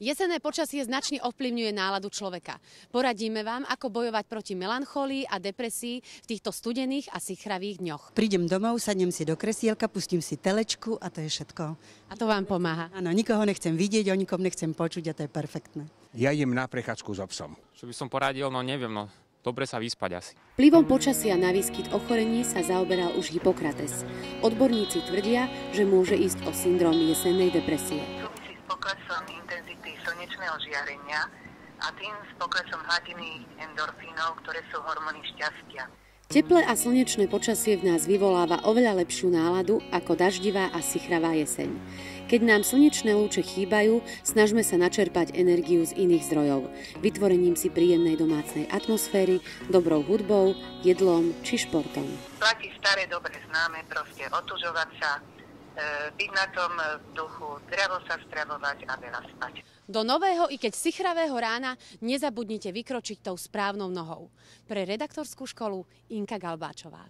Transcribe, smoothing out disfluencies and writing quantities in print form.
Jesenné počasie značne ovplyvňuje náladu človeka. Poradíme vám, ako bojovať proti melancholii a depresii v týchto studených a sichravých dňoch. Prídem domov, sadnem si do kresielka, pustím si telečku a to je všetko. A to vám pomáha? Áno, nikoho nechcem vidieť, o nikom nechcem počuť a to je perfektné. Ja idem na prechádzku so psom. Čo by som poradil, neviem, dobre sa vyspať asi. Vplyvom počasia na výskyt ochorení sa zaoberal už Hippokrates. Odborníci tvrdia, že môže ísť o syndrom jesennej depresie. Súvisí s poklesom intenzity slnečného žiarenia a tým s poklesom hladiny endorfínov, ktoré sú hormóny šťastia. Teplé a slnečné počasie v nás vyvoláva oveľa lepšiu náladu ako daždivá a sichravá jeseň. Keď nám slnečné lúče chýbajú, snažme sa načerpať energiu z iných zdrojov. Vytvorením si príjemnej domácej atmosféry, dobrou hudbou, jedlom či športom. Platí staré dobre známe, proste otužovať sa, byť na tom duchu, zdravo sa stravovať a veľa spať. Do nového, i keď sichravého rána, nezabudnite vykročiť tou správnou nohou. Pre redaktorskú školu Inka Galbáčová.